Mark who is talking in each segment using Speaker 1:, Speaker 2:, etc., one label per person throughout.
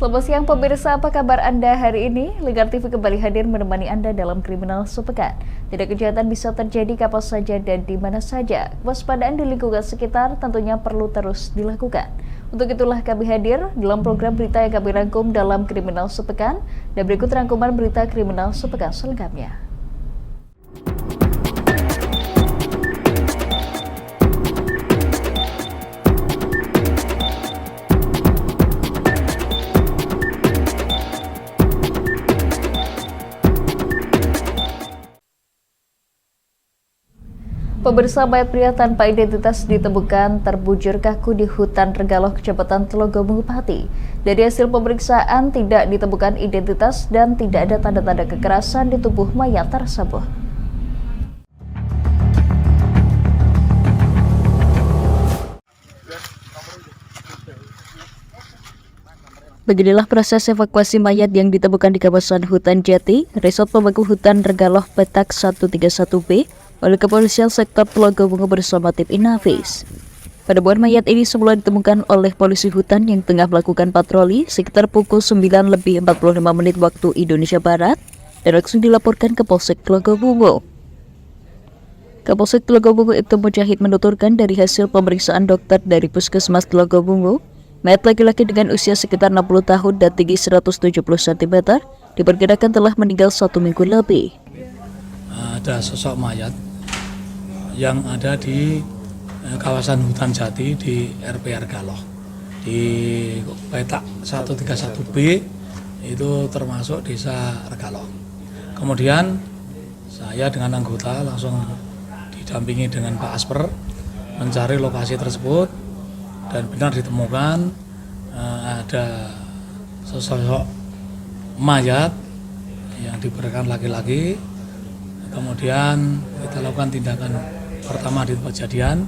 Speaker 1: Selamat siang pemirsa, apa kabar Anda hari ini? Lingkar TV kembali hadir menemani Anda dalam Kriminal Sepekan. Tidak kejahatan bisa terjadi kapan saja dan di mana saja. Waspadaan di lingkungan sekitar tentunya perlu terus dilakukan. Untuk itulah kami hadir dalam program berita yang kami rangkum dalam Kriminal Sepekan. Dan berikut rangkuman berita Kriminal Sepekan selengkapnya. Pemirsa, mayat pria tanpa identitas ditemukan terbujur kaku di hutan Regaloh, Kecamatan Telogomung, Pati. Dari hasil pemeriksaan tidak ditemukan identitas dan tidak ada tanda-tanda kekerasan di tubuh mayat tersebut. Beginilah proses evakuasi mayat yang ditemukan di kawasan hutan Jati, Resort Pemangku Hutan Regaloh Petak 131B, oleh Kepolisian Sektor Telogomung bersama tim Inavis. Penemuan mayat ini semula ditemukan oleh polisi hutan yang tengah melakukan patroli sekitar pukul 9:45 waktu Indonesia Barat dan langsung dilaporkan ke Polsek Telogomung. Kapolsek Telogomung Ibtu Mujahid menuturkan dari hasil pemeriksaan dokter dari Puskesmas Telogomung, mayat laki-laki dengan usia sekitar 60 tahun dan tinggi 170 cm diperkirakan telah meninggal 1 minggu lebih.
Speaker 2: Ada sosok mayat yang ada di kawasan hutan Jati di RP Regaloh di Petak 131B, itu termasuk desa Regaloh. Kemudian saya dengan anggota langsung didampingi dengan Pak Asper mencari lokasi tersebut dan benar ditemukan ada sosok mayat yang diperkirakan laki-laki. Kemudian kita lakukan tindakan pertama di tempat kejadian.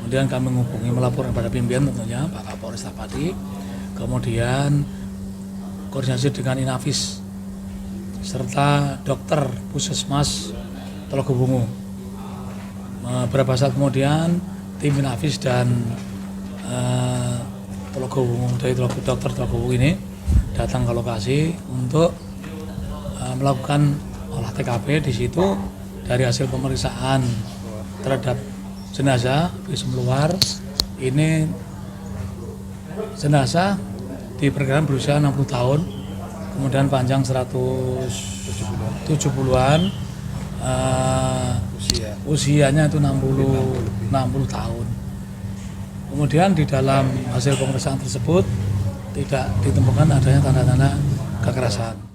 Speaker 2: Kemudian kami menghubungi melapor kepada pimpinan tentunya Pak Kapolres Pati. Kemudian koordinasi dengan Inavis serta dokter Puskesmas Telogomung. Beberapa saat kemudian tim Inavis dan Telogomung dari dokter Telogomung ini datang ke lokasi untuk melakukan olah TKP. Di situ dari hasil pemeriksaan terhadap jenazah visum luar, ini jenazah diperkirakan berusia 60 tahun, kemudian panjang 170-an, usianya itu 60 tahun. Kemudian di dalam hasil pemeriksaan tersebut tidak ditemukan adanya tanda-tanda kekerasan.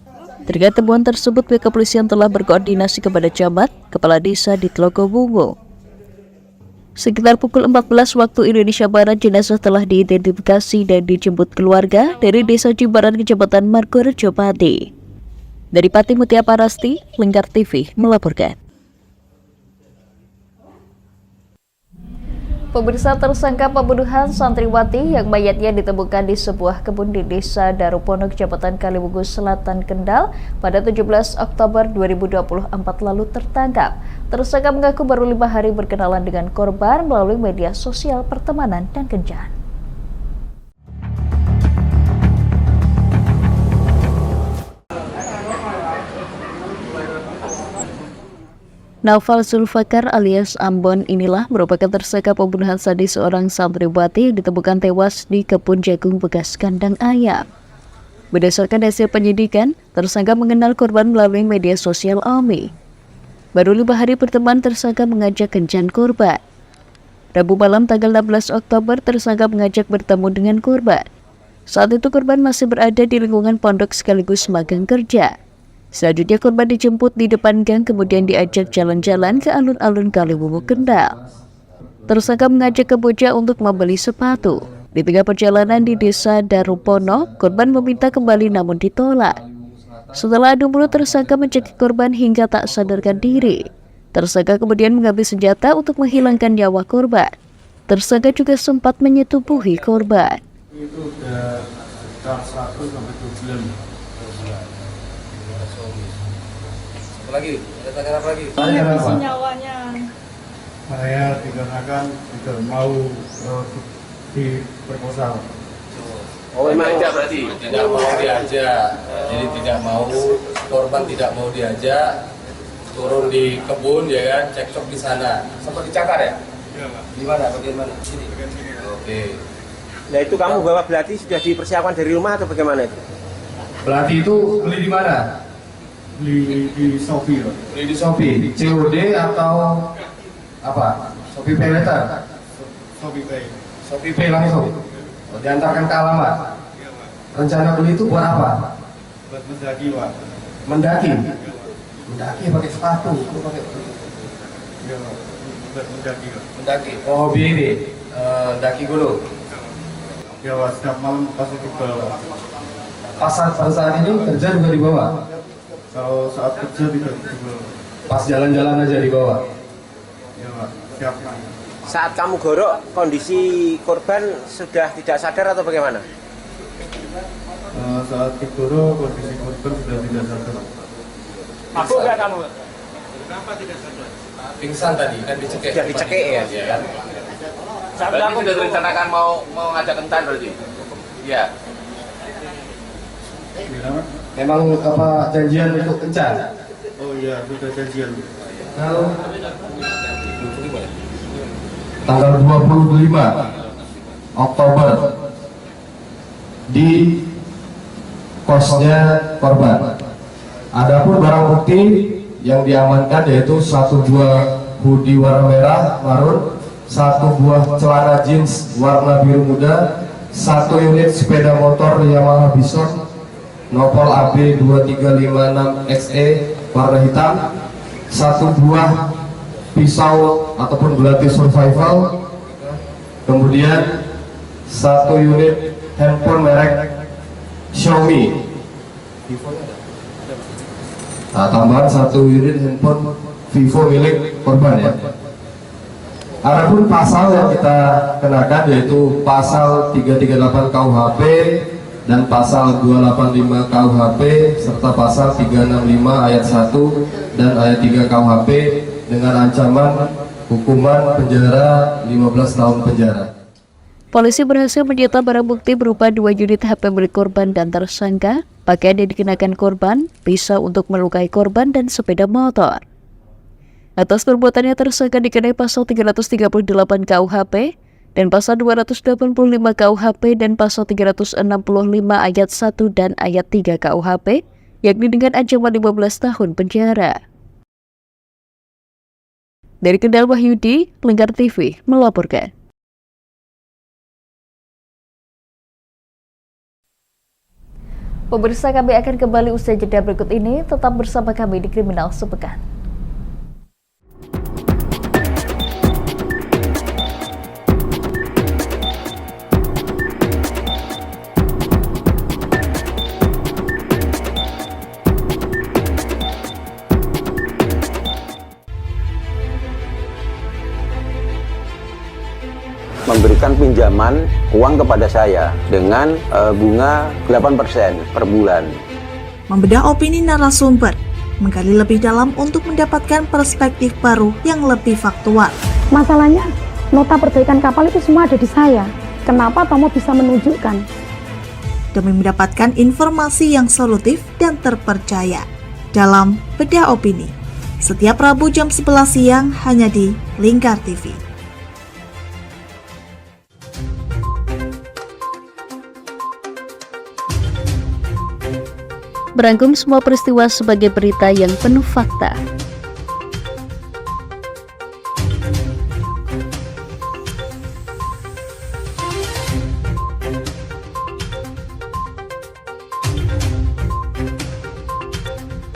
Speaker 1: Terkait temuan tersebut, pihak kepolisian telah berkoordinasi kepada camat, kepala desa di Telogomung. Sekitar pukul 14 waktu Indonesia Barat, jenazah telah diidentifikasi dan dijemput keluarga dari Desa Jimbaran, Kecamatan Margorejo, Pati. Dari Pati, Mutia Parasti, Lingkar TV melaporkan. Pemirsa, tersangka pembunuhan santriwati yang mayatnya ditemukan di sebuah kebun di Desa Darupono, Kecamatan Kaliwungu Selatan, Kendal pada 17 Oktober 2024 lalu tertangkap. Tersangka mengaku baru 5 hari berkenalan dengan korban melalui media sosial pertemanan dan kencan. Naufal Zulfakar alias Ambon inilah merupakan tersangka pembunuhan sadis seorang santriwati yang ditemukan tewas di kebun jagung bekas kandang ayam. Berdasarkan hasil penyidikan, tersangka mengenal korban melalui media sosial AMI. Baru 5 hari berteman, tersangka mengajak kencan korban. Rabu malam tanggal 16 Oktober, tersangka mengajak bertemu dengan korban. Saat itu korban masih berada di lingkungan pondok sekaligus magang kerja. Selanjutnya korban dijemput di depan gang, kemudian diajak jalan-jalan ke alun-alun Kaliwungu, Kendal. Tersangka mengajak ke bocah untuk membeli sepatu. Di tengah perjalanan di Desa Darupono, korban meminta kembali namun ditolak. Setelah adu mulut, tersangka mencekik korban hingga tak sadarkan diri. Tersangka kemudian mengambil senjata untuk menghilangkan nyawa korban. Tersangka juga sempat menyetubuhi korban.
Speaker 3: Itu udah 100 sampai 2 bulan.
Speaker 4: Lagi, ada tanggal apa lagi?
Speaker 3: Nyawanya. Saya dikarenakan tidak mau diperkosa.
Speaker 5: Oh, memang
Speaker 4: Diajak berarti tidak mau diajak. Jadi tidak mau, korban tidak mau diajak turun di kebun ya kan, cekcok di sana. Sempat dicakar ya?
Speaker 3: Iya, Pak.
Speaker 4: Di mana? Bagian mana? Sini. Oke.
Speaker 5: Nah itu kamu bawa belati sudah dipersiapkan dari rumah atau bagaimana itu?
Speaker 4: Belati itu beli di mana?
Speaker 3: Beli di Shopee, Pak.
Speaker 4: Beli di Shopee, COD atau apa? Shopee Pay Later?
Speaker 3: Shopee Pay.
Speaker 4: Shopee Pay langsung? Oh, diantarkan ke alamat?
Speaker 3: Iya, Pak.
Speaker 4: Rencana beli itu buat apa?
Speaker 3: Buat mendaki, Pak.
Speaker 4: Mendaki? Mendaki pakai sepatu? Itu pakai
Speaker 3: Iya, Pak. Buat mendaki, Pak.
Speaker 4: mendaki? Oh, hobi ini? Daki gunung?
Speaker 3: Ya, Pak. Setiap malam pasti tebal, Pak.
Speaker 4: Pas saat ini kerja juga di bawah?
Speaker 3: Kalau saat kerja tidak tebal.
Speaker 4: Pas jalan-jalan aja di bawah?
Speaker 3: Iya, Pak. Siap.
Speaker 5: Saat kamu gorok, kondisi korban sudah tidak sadar atau bagaimana?
Speaker 3: Saat digorok, kondisi korban sudah tidak sadar.
Speaker 5: Mabuk nggak kamu?
Speaker 4: Pingsan tadi, kan dicekik.
Speaker 5: Sudah dicekik ya?
Speaker 4: Iya kan?
Speaker 5: Berarti
Speaker 4: sudah direncanakan mau ngajak kentan berarti? Iya.
Speaker 3: Gimana?
Speaker 4: Memang apa janjian untuk kencan?
Speaker 3: Oh iya, sudah janjian.
Speaker 4: Tanggal 25 Oktober di kosnya korban. Adapun barang bukti yang diamankan yaitu satu buah hoodie warna merah marun, satu buah celana jeans warna biru muda, satu unit sepeda motor Yamaha Bison Nopol AB 2356XE warna hitam, satu buah pisau ataupun belati survival, kemudian satu unit handphone merek Xiaomi, nah, tambahan satu unit handphone Vivo milik korban ya. Adapun pasal yang kita kenakan yaitu pasal 338 KUHP dan pasal 285 KUHP serta pasal 365 ayat 1 dan ayat 3 KUHP dengan ancaman hukuman penjara 15 tahun penjara.
Speaker 1: Polisi berhasil menyita barang bukti berupa 2 unit HP milik korban dan tersangka, pakaian yang dikenakan korban, pisau untuk melukai korban, dan sepeda motor. Atas perbuatannya tersangka dikenai pasal 338 KUHP dan pasal 285 KUHP dan pasal 365 ayat 1 dan ayat 3 KUHP, yakni dengan ancaman 15 tahun penjara. Dari Kendal, Wahyudi, Lingkar TV melaporkan. Pemirsa, kami akan kembali usai jeda berikut ini. Tetap bersama kami di Kriminal Sepekan.
Speaker 6: Memberikan pinjaman uang kepada saya dengan bunga 8% per bulan.
Speaker 7: Membedah opini narasumber, menggali lebih dalam untuk mendapatkan perspektif baru yang lebih faktual.
Speaker 8: Masalahnya, nota perbaikan kapal itu semua ada di saya. Kenapa Tomo bisa menunjukkan?
Speaker 7: Demi mendapatkan informasi yang solutif dan terpercaya dalam Bedah Opini. Setiap Rabu jam 11 siang hanya di Lingkar TV.
Speaker 1: Merangkum semua peristiwa sebagai berita yang penuh fakta.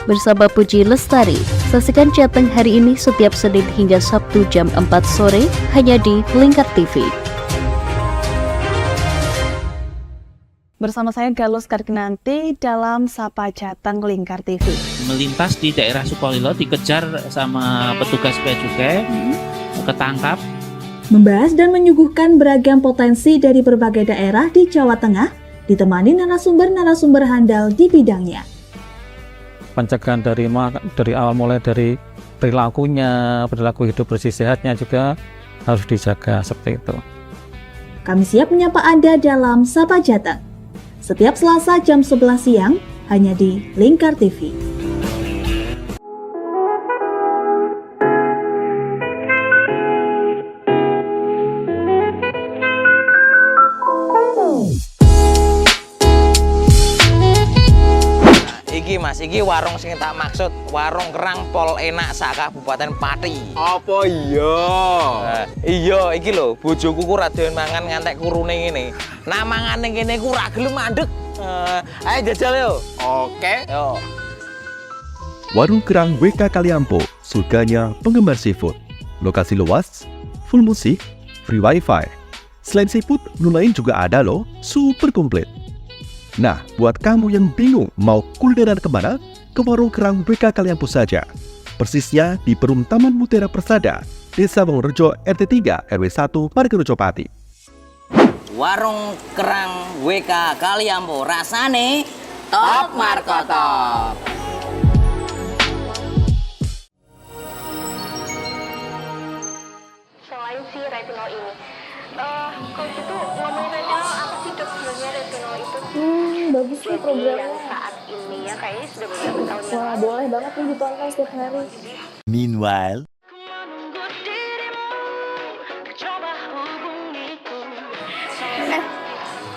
Speaker 1: Bersama Puji Lestari, saksikan Jateng hari ini setiap Senin hingga Sabtu jam 4 sore hanya di Lingkar TV.
Speaker 9: Bersama saya Galus Karkinanti dalam Sapa Jateng Lingkar TV.
Speaker 10: Melintas di daerah Sukolilo dikejar sama petugas bea cukai, ketangkap.
Speaker 7: Membahas dan menyuguhkan beragam potensi dari berbagai daerah di Jawa Tengah, ditemani narasumber-narasumber handal di bidangnya.
Speaker 11: Pencegahan dari awal mulai dari perilakunya, perilaku hidup bersih sehatnya juga harus dijaga seperti itu.
Speaker 7: Kami siap menyapa Anda dalam Sapa Jateng. setiap Selasa jam 11 siang hanya di Lingkar TV.
Speaker 12: Iki Mas, iki warung sing tak maksud, warung kerang pol enak sak Kabupaten Pati.
Speaker 5: Apa iya?
Speaker 12: Iya, iki lho, bojoku ku ra doyan mangan ngantek kurune ngene. Nah mangane kene ku ra gelem mandeg. Ayo jajal yo.
Speaker 5: Oke.
Speaker 12: Yo.
Speaker 13: Warung Kerang WK Kaliampo, surganya penggemar seafood. Lokasi luas, full musik, free wifi. Selain seafood, menu lain juga ada loh, super komplit. Nah, buat kamu yang bingung mau kulineran kemana, ke Warung Kerang WK Kaliampo saja. Persisnya di Perum Taman Mutiara Persada, Desa Wongorejo RT 3 RW 1 Margorejo Pati.
Speaker 12: Warung Kerang WK Kaliampo, rasane top markotop.
Speaker 14: Selain si retinol ini, kalau gitu ngomongin retinol, apa sih dok sebenarnya retinol itu?
Speaker 8: Bagus nih programnya.
Speaker 14: Yang saat ini ya kayaknya sudah beberapa tahun yang
Speaker 8: Wah, boleh banget nih ditonton setiap hari.
Speaker 13: Meanwhile,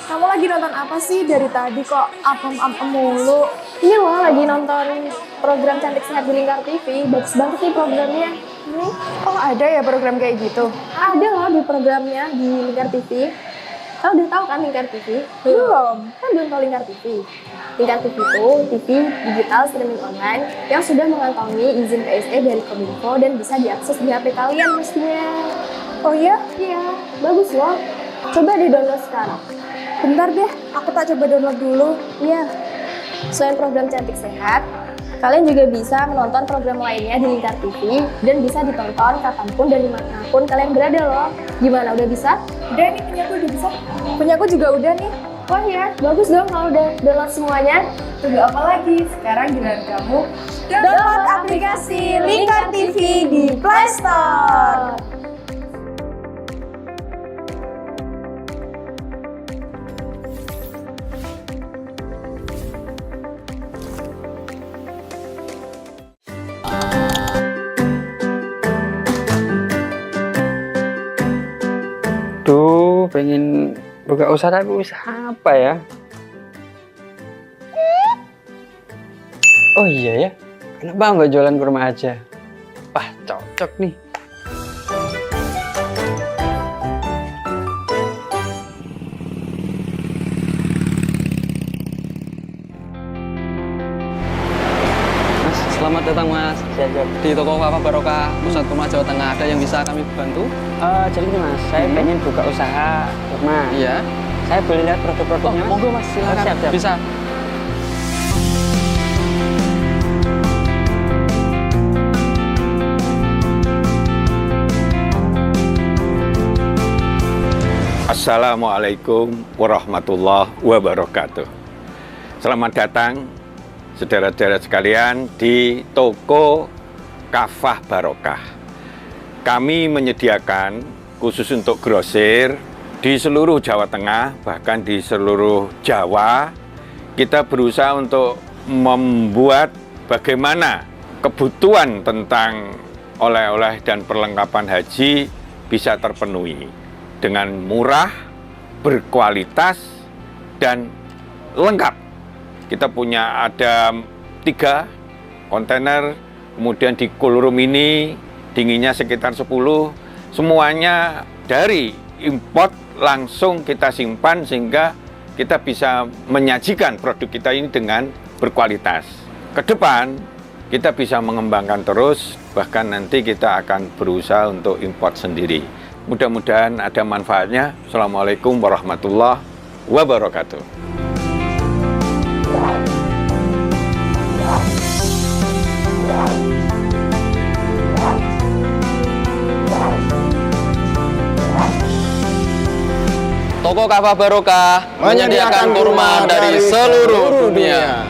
Speaker 8: Kamu lagi nonton apa sih dari tadi kok apem-apem mulu? Iya loh, lagi nonton program Cantik Sehat di Lingkar TV. Bagus banget nih programnya. Oh, ada ya program kayak gitu? Ada loh di programnya di Lingkar TV. Kamu udah tahu kan Lingkar TV? Belum. Kan belum tahu Lingkar TV. Lingkar TV itu TV digital streaming online yang sudah mengantongi izin PSE dari Kominfo dan bisa diakses di HP kalian mestinya. Oh iya? Iya, bagus loh. Coba di-download sekarang. Bentar deh, aku tak coba download dulu. Iya. Selain program Cantik Sehat, kalian juga bisa menonton program lainnya di Lingkar TV dan bisa ditonton kapanpun dan dimanapun kalian berada loh. Gimana, udah bisa? Udah nih, punyaku udah bisa. Punyaku juga udah nih. Wah ya, bagus dong kalau udah download semuanya. Tunggu apa lagi? Sekarang giliran kamu download aplikasi Lingkar TV di Play Store.
Speaker 15: Duh, pengen buka usaha tapi usaha apa ya? Oh iya ya, kenapa nggak jualan kurma aja? Wah, cocok nih. Mas, selamat datang Mas. Di toko Kafa Barokah Pusat Kurma Jawa Tengah, ada yang bisa kami bantu?
Speaker 16: Jadi gini Mas, saya pengen buka usaha kurma.
Speaker 15: Iya.
Speaker 16: Saya boleh lihat produk-produknya Mas?
Speaker 15: Monggo Mas, silakan.
Speaker 16: Siap.
Speaker 15: Bisa.
Speaker 6: Assalamualaikum warahmatullahi wabarakatuh. Selamat datang saudara-saudara sekalian di toko Kafah Barokah. Kami menyediakan khusus untuk grosir di seluruh Jawa Tengah, bahkan di seluruh Jawa. Kita berusaha untuk membuat bagaimana kebutuhan tentang oleh-oleh dan perlengkapan haji bisa terpenuhi dengan murah, berkualitas, dan lengkap. Kita punya ada 3 kontainer, kemudian di cool room ini dinginnya sekitar 10, semuanya dari import langsung kita simpan sehingga kita bisa menyajikan produk kita ini dengan berkualitas. Ke depan kita bisa mengembangkan terus, bahkan nanti kita akan berusaha untuk import sendiri. Mudah-mudahan ada manfaatnya. Assalamualaikum warahmatullahi wabarakatuh.
Speaker 15: Toko Kafah Barokah menyediakan kurma dari seluruh dunia.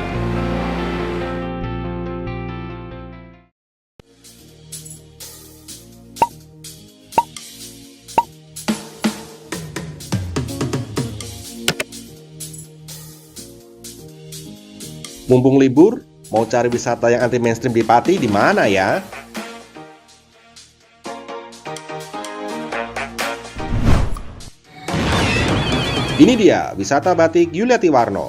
Speaker 17: Mumpung libur, mau cari wisata yang anti mainstream di Pati di mana ya? Ini dia wisata batik Yuliati Warno.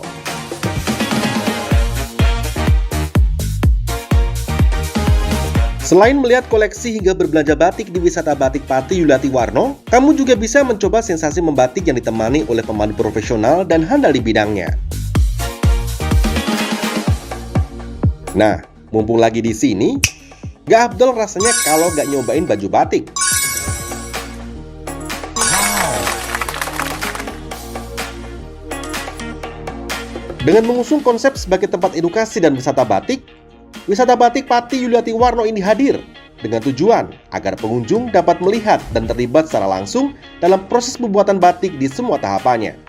Speaker 17: Selain melihat koleksi hingga berbelanja batik di wisata batik Pati Yuliati Warno, kamu juga bisa mencoba sensasi membatik yang ditemani oleh pemandu profesional dan handal di bidangnya. Nah, mumpung lagi di sini, gak afdol rasanya kalau gak nyobain baju batik. Dengan mengusung konsep sebagai tempat edukasi dan wisata batik Pati Yuliati Warno ini hadir dengan tujuan agar pengunjung dapat melihat dan terlibat secara langsung dalam proses pembuatan batik di semua tahapannya.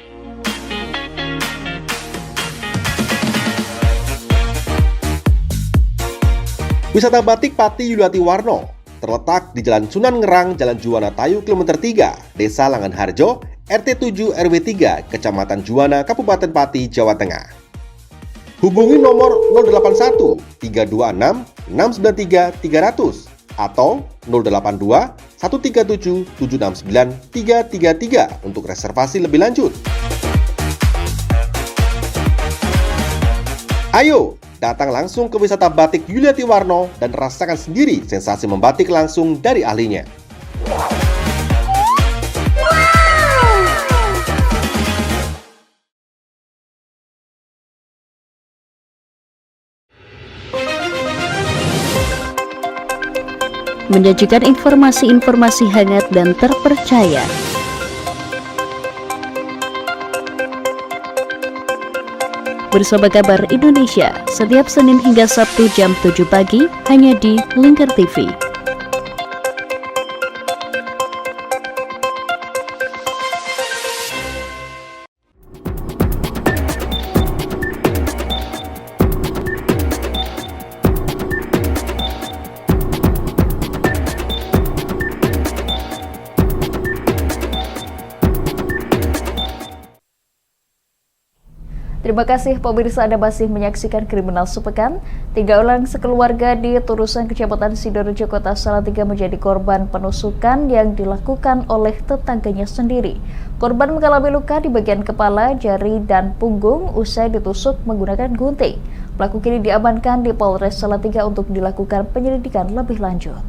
Speaker 17: Wisata batik Pati Yuliati Warno terletak di Jalan Sunan Ngerang, Jalan Juwana Tayu, Kilometer 3, Desa Langanharjo, RT 7 RW 3, Kecamatan Juwana, Kabupaten Pati, Jawa Tengah. Hubungi nomor 081 326 693 300 atau 082 137 769 333 untuk reservasi lebih lanjut. Ayo, datang langsung ke wisata batik Yuliati Warno dan rasakan sendiri sensasi membatik langsung dari ahlinya.
Speaker 1: Menyajikan informasi-informasi hangat dan terpercaya. Bersama Kabar Indonesia, setiap Senin hingga Sabtu jam 7 pagi, hanya di Lingkar TV. Terima kasih pemirsa, Anda masih menyaksikan Kriminal Sepekan. 3 orang sekeluarga di Turusan, Kecamatan Sidorejo, Kota Salatiga menjadi korban penusukan yang dilakukan oleh tetangganya sendiri. Korban mengalami luka di bagian kepala, jari, dan punggung usai ditusuk menggunakan gunting. Pelaku kini diamankan di Polres Salatiga untuk dilakukan penyelidikan lebih lanjut.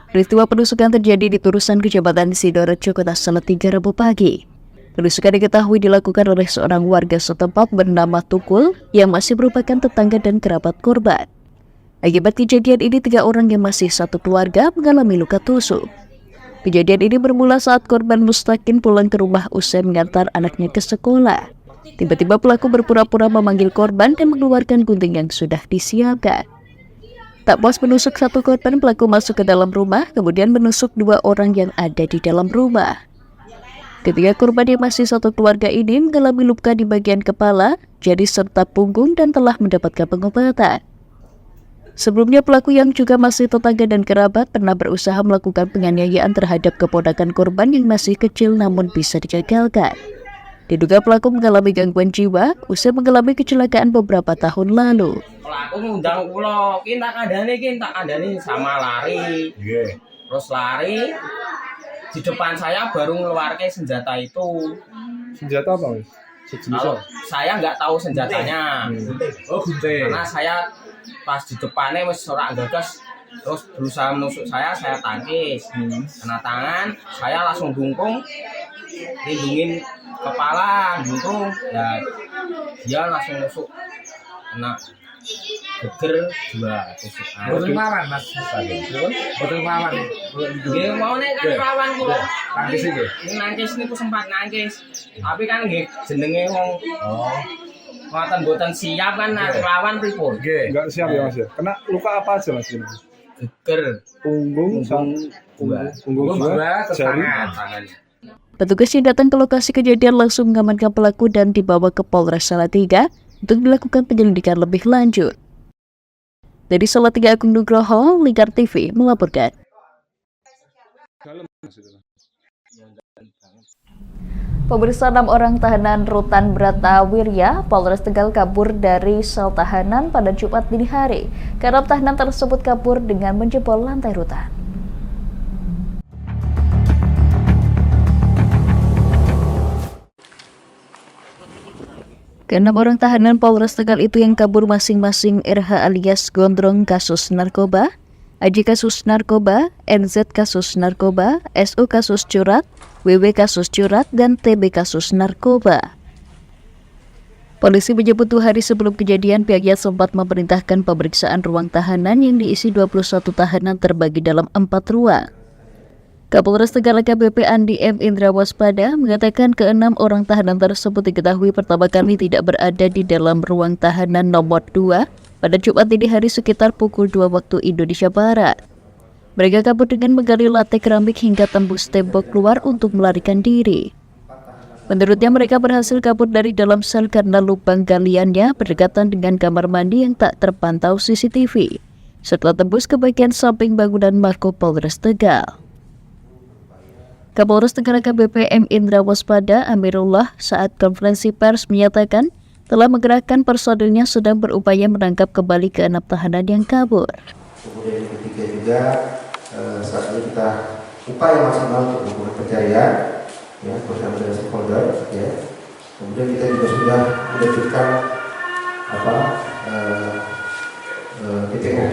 Speaker 1: Peristiwa penusukan terjadi di Turusan, Kecamatan Sidorejo, Kota Salatiga, Rabu pagi. Penusukan diketahui dilakukan oleh seorang warga setempat bernama Tukul yang masih merupakan tetangga dan kerabat korban. Akibat kejadian ini, 3 orang yang masih satu keluarga mengalami luka tusuk. Kejadian ini bermula saat korban Mustaqim pulang ke rumah usai mengantar anaknya ke sekolah. Tiba-tiba pelaku berpura-pura memanggil korban dan mengeluarkan gunting yang sudah disiapkan. Tak puas menusuk satu korban, pelaku masuk ke dalam rumah, kemudian menusuk 2 orang yang ada di dalam rumah. Ketiga korban yang masih satu keluarga ini mengalami luka di bagian kepala, jari serta punggung dan telah mendapatkan pengobatan. Sebelumnya pelaku yang juga masih tetangga dan kerabat pernah berusaha melakukan penganiayaan terhadap keponakan korban yang masih kecil namun bisa digagalkan. Diduga pelaku mengalami gangguan jiwa usai mengalami kecelakaan beberapa tahun lalu.
Speaker 12: Pelaku ngundang kula, ki tak kandhani sama lari. Terus lari di depan saya baru ngeluarkan senjata itu.
Speaker 3: Senjata apa, Mas?
Speaker 12: Kalau saya nggak tahu senjatanya.
Speaker 3: Oh, gunting.
Speaker 12: Karena saya pas di depannya wis ora gagas, terus berusaha menusuk saya tangkis. Kena tangan, saya langsung dungkung, lindungin kepala, dungkung, ya dia langsung nusuk, kena geger 2 tusukan.
Speaker 3: Boten lawan, Mas. Boten lawan.
Speaker 12: Nggih, mau nek kan lawan kula.
Speaker 3: Nangkis iki.
Speaker 12: Nangkis niku sempat nangkis. Tapi kan nggih jenenge wong boten siap kan lawan pripun.
Speaker 3: Nggih, enggak siap ya, Mas ya. Kena luka apa aja, Mas?
Speaker 12: Geger
Speaker 3: punggung, punggung 2, jari.
Speaker 1: Petugas yang datang ke lokasi kejadian langsung mengamankan pelaku dan dibawa ke Polres Salatiga untuk dilakukan penyelidikan lebih lanjut. Dari Salatiga, Agung Nugroho, Lingkar TV melaporkan. Pemirsa, 6 orang tahanan Rutan Bratawirya, Polres Tegal kabur dari sel tahanan pada Jumat dini hari. Karena tahanan tersebut kabur dengan menjebol lantai rutan. Ke-6 orang tahanan Polres Tegal itu yang kabur masing-masing RH alias Gondrong kasus narkoba, Aji kasus narkoba, NZ kasus narkoba, SU kasus curat, WW kasus curat, dan TB kasus narkoba. Polisi menyebut 2 hari sebelum kejadian pihaknya sempat memerintahkan pemeriksaan ruang tahanan yang diisi 21 tahanan terbagi dalam 4 ruang. Kapolres Tegal AKBP Andi M. Indra Waspada mengatakan ke-6 orang tahanan tersebut diketahui pertama kali tidak berada di dalam ruang tahanan nomor 2 pada Jumat dini hari sekitar pukul 2 waktu Indonesia Barat. Mereka kabur dengan menggali lantai keramik hingga tembus tembok keluar untuk melarikan diri. Menurutnya mereka berhasil kabur dari dalam sel karena lubang galiannya berdekatan dengan kamar mandi yang tak terpantau CCTV. Setelah tembus ke bagian samping bangunan Mako Polres Tegal. Kapolres Tegal AKBP M. Indra Waspada Amirullah saat konferensi pers menyatakan telah menggerakkan personilnya sedang berupaya menangkap kembali ke-6 tahanan yang kabur.
Speaker 4: Kemudian yang ketiga juga saat ini kita upaya maksimal untuk melakukan pencarian ya, bersama dengan stakeholder ya. Kemudian kita juga sudah menerjunkan DPO.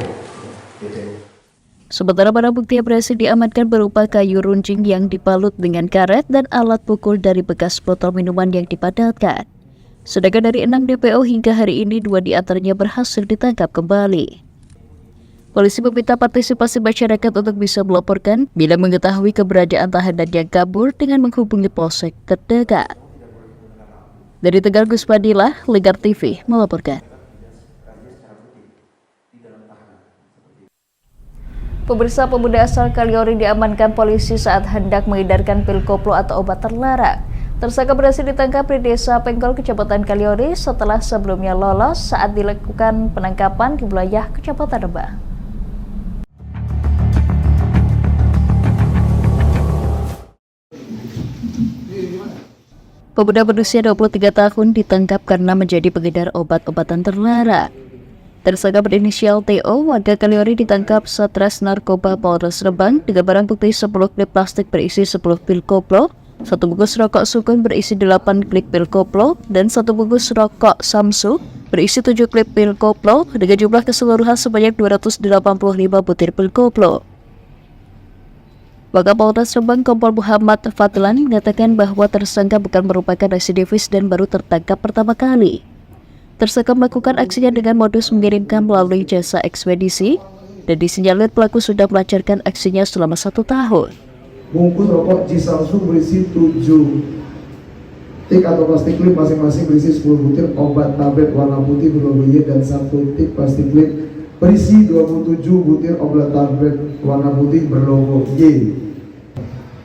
Speaker 1: Sementara barang bukti yang berhasil diamankan berupa kayu runcing yang dibalut dengan karet dan alat pukul dari bekas botol minuman yang dipadatkan. Sedangkan dari 6 DPO hingga hari ini 2 diantaranya berhasil ditangkap kembali. Polisi meminta partisipasi masyarakat untuk bisa melaporkan bila mengetahui keberadaan tahanan yang kabur dengan menghubungi polsek terdekat. Dari Tegal, Gus Padilla, Lingkar TV melaporkan. Pemirsa, pemuda asal Kaliori diamankan polisi saat hendak mengedarkan pil koplo atau obat terlarang. Tersangka berhasil ditangkap di Desa Pengkol, Kecamatan Kaliori setelah sebelumnya lolos saat dilakukan penangkapan di wilayah Kecamatan Rembang. Pemuda berusia 23 tahun ditangkap karena menjadi pengedar obat-obatan terlarang. Tersangka berinisial TO, warga Kaliori ditangkap Satres Narkoba Polres Rembang dengan barang bukti 10 klip plastik berisi 10 pil koplo, 1 bungkus rokok sukun berisi 8 klip pil koplo, dan 1 bungkus rokok Samsu berisi 7 klip pil koplo dengan jumlah keseluruhan sebanyak 285 butir pil koplo. Wakapolres Rembang Kompol Muhammad Fadlan mengatakan bahwa tersangka bukan merupakan residivis dan baru tertangkap pertama kali. Tersangka melakukan aksinya dengan modus mengirimkan melalui jasa ekspedisi dan disinyalir pelaku sudah melancarkan aksinya selama 1 tahun.
Speaker 18: Bungkus rokok Samsung berisi 7 tik atau plastik klip masing-masing berisi 10 butir obat tablet warna putih berlogo Y dan 1 tik plastik klip berisi 27 butir obat tablet warna putih berlogo Y.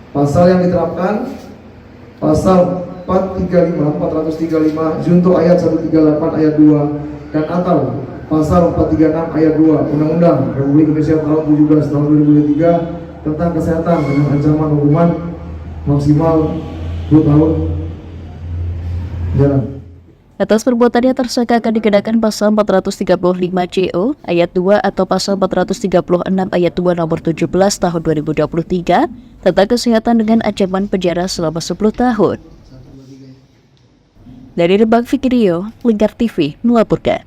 Speaker 18: Pasal yang diterapkan pasal 435 junto ayat 138 ayat 2 dan atau pasal 436 ayat 2 Undang-Undang Republik Indonesia tahun 17 tahun 2023 tentang kesehatan dengan ancaman hukuman maksimal 10 tahun jalan.
Speaker 1: Atas perbuatannya tersangka akan dikenakan pasal 435 JO ayat 2 atau pasal 436 ayat 2 nomor 17 tahun 2023 tentang kesehatan dengan ancaman penjara selama 10 tahun. Dari Rembang, Fikrio, Lingkar TV melaporkan.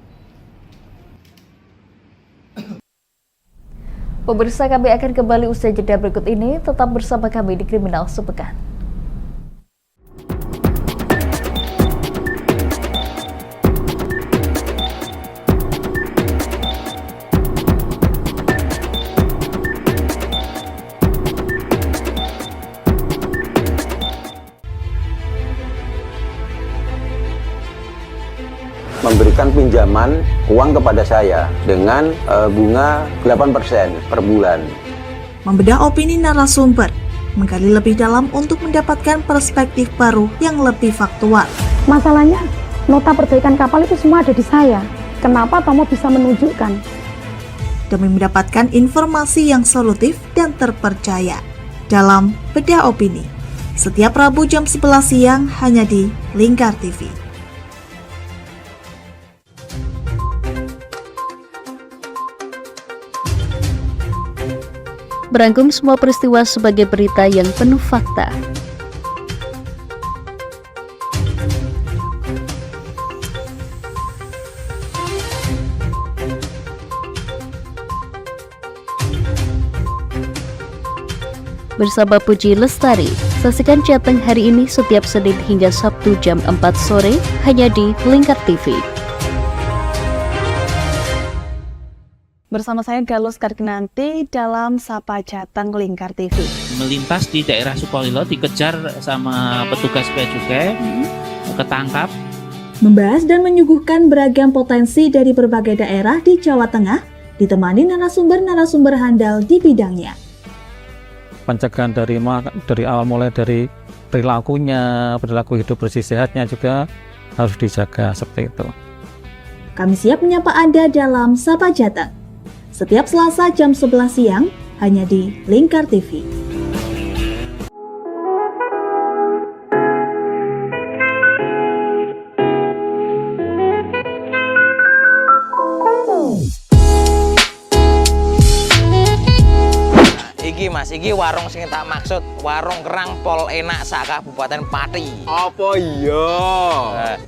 Speaker 1: Pemirsa, kami akan kembali usai jeda berikut ini. Tetap bersama kami di Kriminal Sepekan.
Speaker 6: Memberikan pinjaman uang kepada saya dengan bunga 8% per bulan.
Speaker 7: Membedah opini narasumber, menggali lebih dalam untuk mendapatkan perspektif baru yang lebih faktual.
Speaker 8: Masalahnya, nota perbaikan kapal itu semua ada di saya. Kenapa Tomo bisa menunjukkan?
Speaker 7: Demi mendapatkan informasi yang solutif dan terpercaya. dalam Bedah Opini. Setiap Rabu jam 11 siang hanya di Lingkar TV.
Speaker 1: Merangkum semua peristiwa sebagai berita yang penuh fakta. Bersama Puji Lestari, saksikan Jateng hari ini setiap Senin hingga Sabtu jam 4 sore hanya di Lingkar TV.
Speaker 9: Bersama saya Galus Karkinanti dalam Sapa Jateng Lingkar TV.
Speaker 10: Melintas di daerah Sukolilo dikejar sama petugas bea cukai, ketangkap.
Speaker 7: Membahas dan menyuguhkan beragam potensi dari berbagai daerah di Jawa Tengah, ditemani narasumber-narasumber handal di bidangnya.
Speaker 11: Pencegahan dari awal mulai dari perilakunya, perilaku hidup bersih sehatnya juga harus dijaga seperti itu.
Speaker 7: Kami siap menyapa Anda dalam Sapa Jateng. Setiap Selasa jam 11 siang hanya di Lingkar TV.
Speaker 12: Iki warung sing tak maksud, warung kerang pol enak sak Kabupaten Pati.
Speaker 6: Apa iya?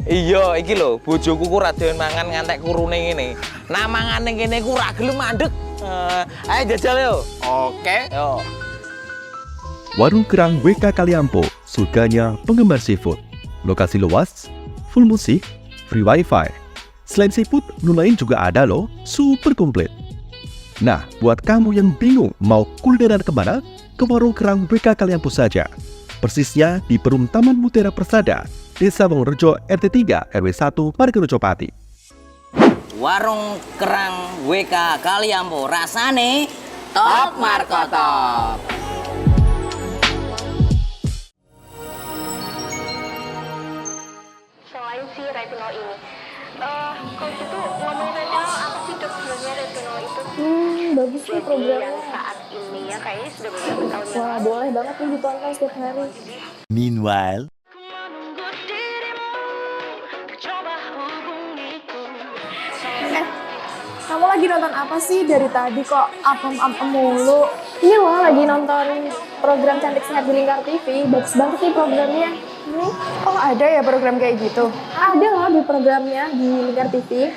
Speaker 12: Iya, iki lho, bojoku ku ra doyan mangan ngantek kurune ngene. Nah mangane kene ku ra gelem mandeg. Ayo jajal yo.
Speaker 6: Oke.
Speaker 12: Yo.
Speaker 13: Warung Kerang WK Kaliampo, surganya penggemar seafood. Lokasi luas, full musik, free wifi. Selain seafood, menu lain juga ada loh, super komplit. Nah, buat kamu yang bingung mau kulineran kemana, ke Warung Kerang WK Kaliampo saja. Persisnya di Perum Taman Mutiara Persada, Desa Wongorejo RT 3 RW 1 Margorejo Pati.
Speaker 12: Warung Kerang WK Kaliampo, rasane top markotop.
Speaker 14: Selain si retinol ini, kalau gitu ngomongin retinol, apa sih dok sebenarnya retinol itu?
Speaker 8: Bagus nih programnya.
Speaker 14: Yang saat ini ya kayaknya sudah beberapa tahun yang
Speaker 8: Wah, boleh banget nih ditonton setiap hari.
Speaker 13: Meanwhile,
Speaker 8: Kamu lagi nonton apa sih dari tadi kok apem-apem mulu? Ini loh lagi nonton program Cantik Sehat di Lingkar TV. Bagus banget nih programnya. Oh ada ya program kayak gitu? Ada loh di programnya di Lingkar TV.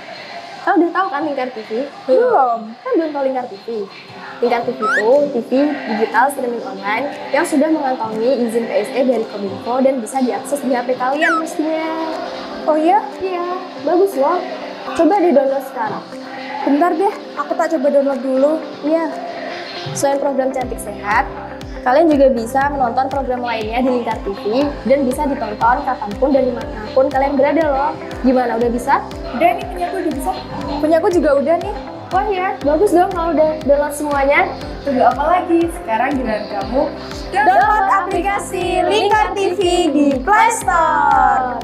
Speaker 8: Kau udah tahu kan Lingkar TV? Belum. Kan belum tahu Lingkar TV. Lingkar TV itu TV digital streaming online yang sudah mengantongi izin PSE dari Kominfo dan bisa diakses di HP kalian mestinya. Oh iya? Iya, bagus loh. Coba di-download sekarang. Bentar deh, aku tak coba download dulu. Iya. Selain program Cantik Sehat, kalian juga bisa menonton program lainnya di Lingkar TV dan bisa ditonton kapanpun dan dimanapun kalian berada loh. Gimana, udah bisa? Udah nih, punyaku udah bisa. Punyaku juga udah nih. Wah ya, bagus dong kalau udah download semuanya. Tunggu apa lagi? Sekarang giliran kamu download aplikasi Lingkar TV di Play Store.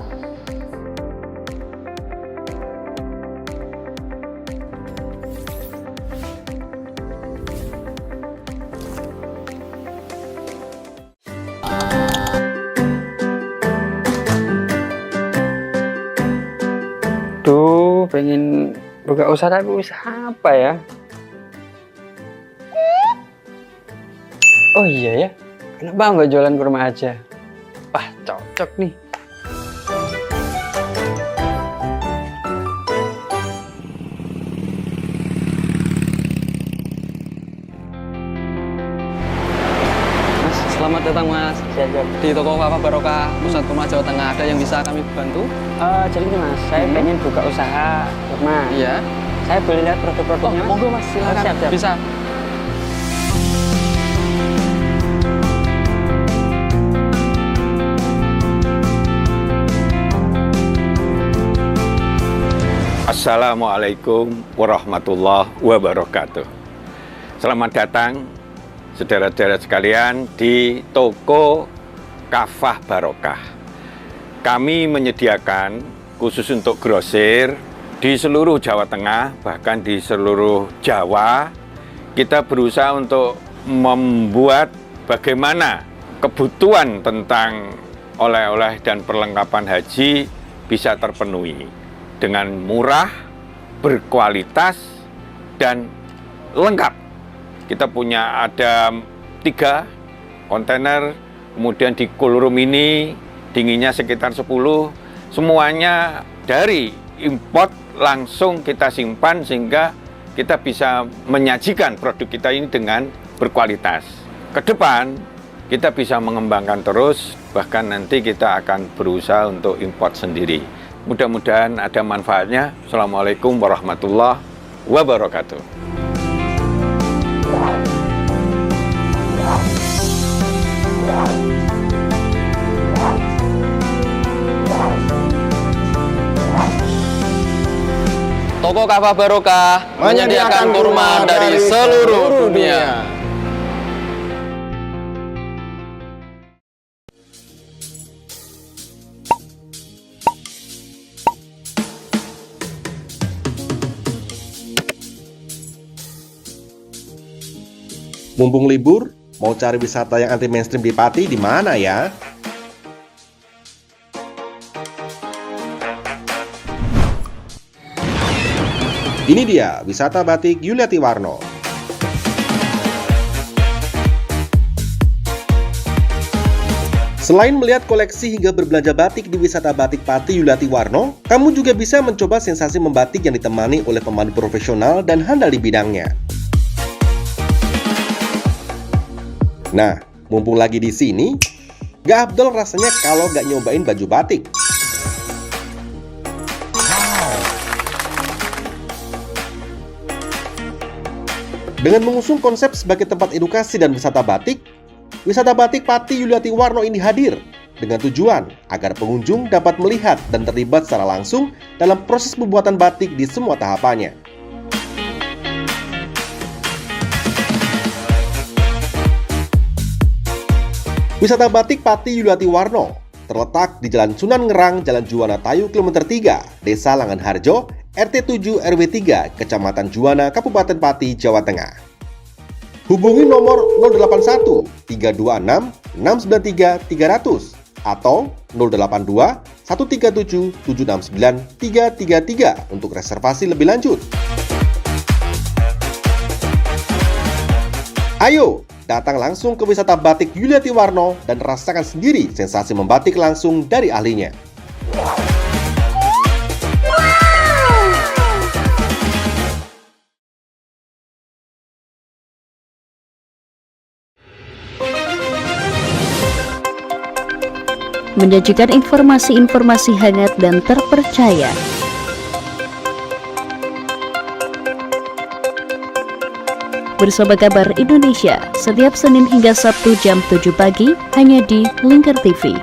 Speaker 16: Duh, pengen buka usaha tapi usaha apa ya? Oh iya ya, kenapa nggak jualan kurma aja? Wah, cocok nih. Mas, selamat datang Mas. Di toko Papa Barokah, Pusat Kurma Jawa Tengah, ada yang bisa kami bantu? Jadi gini Mas, saya pengen buka usaha kurma.
Speaker 15: Iya.
Speaker 16: Saya boleh lihat produk-produknya Mas?
Speaker 15: Monggo Mas, silakan.
Speaker 16: Siap.
Speaker 15: Bisa.
Speaker 6: Assalamualaikum warahmatullahi wabarakatuh. Selamat datang saudara-saudara sekalian di toko Kafah Barokah. Kami menyediakan khusus untuk grosir di seluruh Jawa Tengah, bahkan di seluruh Jawa. Kita berusaha untuk membuat
Speaker 19: bagaimana kebutuhan tentang oleh-oleh dan perlengkapan haji bisa terpenuhi dengan murah, berkualitas, dan lengkap. Kita punya ada 3 kontainer, kemudian di cool room ini dinginnya sekitar 10, semuanya dari import langsung kita simpan sehingga kita bisa menyajikan produk kita ini dengan berkualitas. Ke depan kita bisa mengembangkan terus, bahkan nanti kita akan berusaha untuk import sendiri. Mudah-mudahan ada manfaatnya. Assalamualaikum warahmatullahi wabarakatuh.
Speaker 15: Toko Kafah Barokah menyediakan kurma dari seluruh dunia.
Speaker 17: Mumpung libur, mau cari wisata yang anti mainstream di Pati di mana ya? Ini dia wisata batik Yuliati Warno. Selain melihat koleksi hingga berbelanja batik di wisata batik Pati Yuliati Warno, kamu juga bisa mencoba sensasi membatik yang ditemani oleh pemandu profesional dan handal di bidangnya. Nah, mumpung lagi di sini, gak abdol rasanya kalau gak nyobain baju batik. Dengan mengusung konsep sebagai tempat edukasi dan wisata batik Pati Yuliati Warno ini hadir dengan tujuan agar pengunjung dapat melihat dan terlibat secara langsung dalam proses pembuatan batik di semua tahapannya. Wisata batik Pati Yuliati Warno terletak di Jalan Sunan Ngerang, Jalan Juwana Tayu, Kilometer 3, Desa Langanharjo, RT 7 RW 3, Kecamatan Juwana, Kabupaten Pati, Jawa Tengah. Hubungi nomor 081 326 693 300 atau 082 137 769 333 untuk reservasi lebih lanjut. Ayo, datang langsung ke wisata batik Yuliati Warno dan rasakan sendiri sensasi membatik langsung dari ahlinya.
Speaker 1: Menyajikan informasi-informasi hangat dan terpercaya. Bersama Kabar Indonesia, setiap Senin hingga Sabtu jam 7 pagi, hanya di Lingkar TV.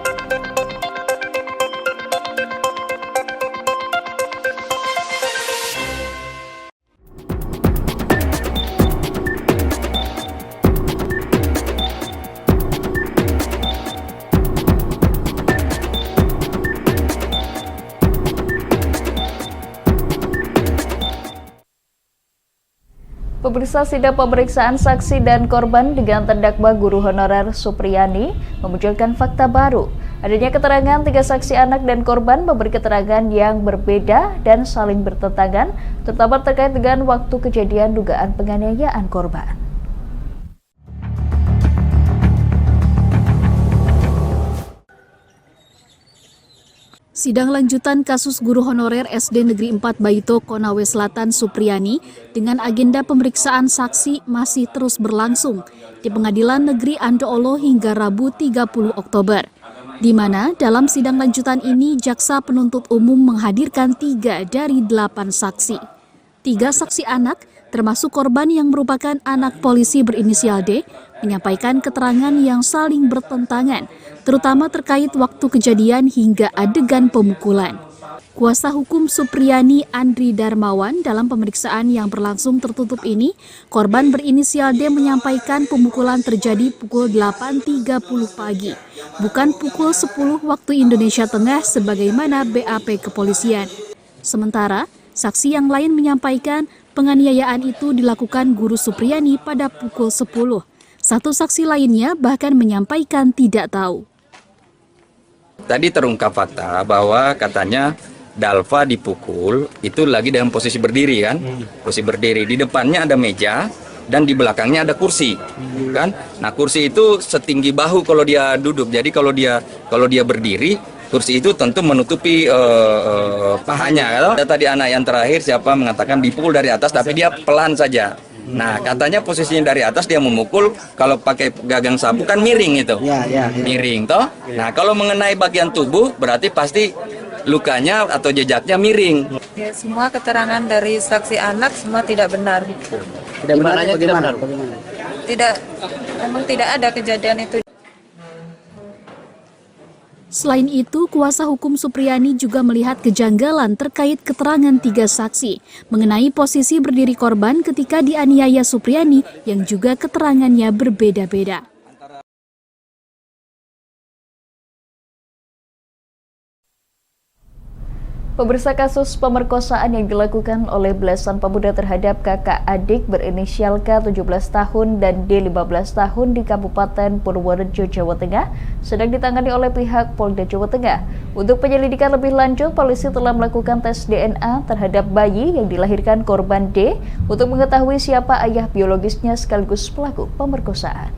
Speaker 1: Pemirsa, sidang pemeriksaan saksi dan korban dengan terdakwa guru honorer Supriyani memunculkan fakta baru. Adanya keterangan 3 saksi anak dan korban memberi keterangan yang berbeda dan saling bertentangan, terutama terkait dengan waktu kejadian dugaan penganiayaan korban.
Speaker 20: Sidang lanjutan kasus guru honorer SD Negeri 4 Baito, Konawe Selatan Supriyani dengan agenda pemeriksaan saksi masih terus berlangsung di Pengadilan Negeri Andoolo hingga Rabu 30 Oktober. Di mana dalam sidang lanjutan ini jaksa penuntut umum menghadirkan 3 dari 8 saksi. 3 saksi anak, termasuk korban yang merupakan anak polisi berinisial D, menyampaikan keterangan yang saling bertentangan, terutama terkait waktu kejadian hingga adegan pemukulan. Kuasa hukum Supriyani Andri Darmawan dalam pemeriksaan yang berlangsung tertutup ini, korban berinisial D menyampaikan pemukulan terjadi pukul 8.30 pagi, bukan pukul 10 waktu Indonesia Tengah sebagaimana BAP kepolisian. Sementara, saksi yang lain menyampaikan penganiayaan itu dilakukan guru Supriyani pada pukul 10, Satu saksi lainnya bahkan menyampaikan tidak tahu.
Speaker 21: Tadi terungkap fakta bahwa katanya Dalva dipukul itu lagi dalam posisi berdiri kan, posisi berdiri. Di depannya ada meja dan di belakangnya ada kursi, kan? Nah kursi itu setinggi bahu kalau dia duduk. Jadi kalau dia berdiri, kursi itu tentu menutupi pahanya. Ada tadi anak yang terakhir siapa mengatakan dipukul dari atas, tapi dia pelan saja. Nah katanya posisinya dari atas dia memukul, kalau pakai gagang sapu kan miring itu, miring toh. Nah kalau mengenai bagian tubuh berarti pasti lukanya atau jejaknya miring.
Speaker 22: Ya, semua keterangan dari saksi anak semua tidak benar.
Speaker 16: Tidak benar, bagaimana?
Speaker 22: Tidak, memang tidak ada kejadian itu.
Speaker 20: Selain itu, kuasa hukum Supriyani juga melihat kejanggalan terkait keterangan 3 saksi mengenai posisi berdiri korban ketika dianiaya Supriyani yang juga keterangannya berbeda-beda.
Speaker 1: Pemirsa, kasus pemerkosaan yang dilakukan oleh belasan pemuda terhadap kakak adik berinisial K 17 tahun dan D 15 tahun di Kabupaten Purworejo, Jawa Tengah sedang ditangani oleh pihak Polda Jawa Tengah. Untuk penyelidikan lebih lanjut, polisi telah melakukan tes DNA terhadap bayi yang dilahirkan korban D untuk mengetahui siapa ayah biologisnya sekaligus pelaku pemerkosaan.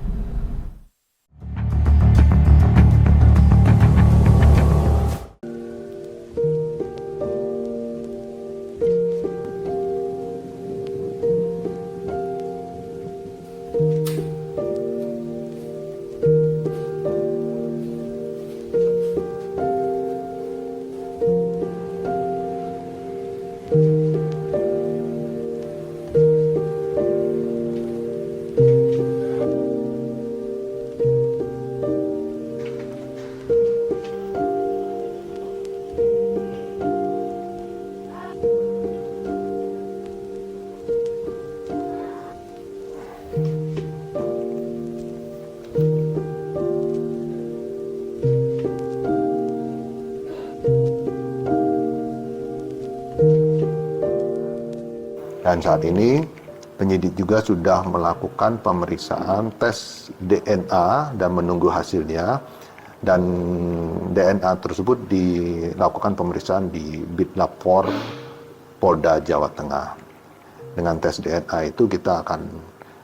Speaker 23: Dan saat ini penyidik juga sudah melakukan pemeriksaan tes DNA dan menunggu hasilnya. Dan DNA tersebut dilakukan pemeriksaan di Bitlab-4 Polda Jawa Tengah. Dengan tes DNA itu kita akan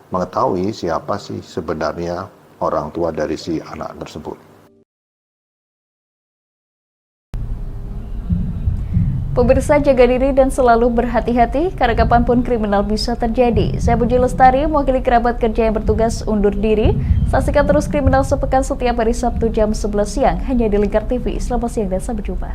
Speaker 23: mengetahui siapa sih sebenarnya orang tua dari si anak tersebut.
Speaker 1: Pemirsa, jaga diri dan selalu berhati-hati karena kapanpun kriminal bisa terjadi. Saya Puji Lestari, mewakili kerabat kerja yang bertugas undur diri. Saksikan terus Kriminal Sepekan setiap hari Sabtu jam 11 siang hanya di Lingkar TV. Selamat siang dan sampai jumpa.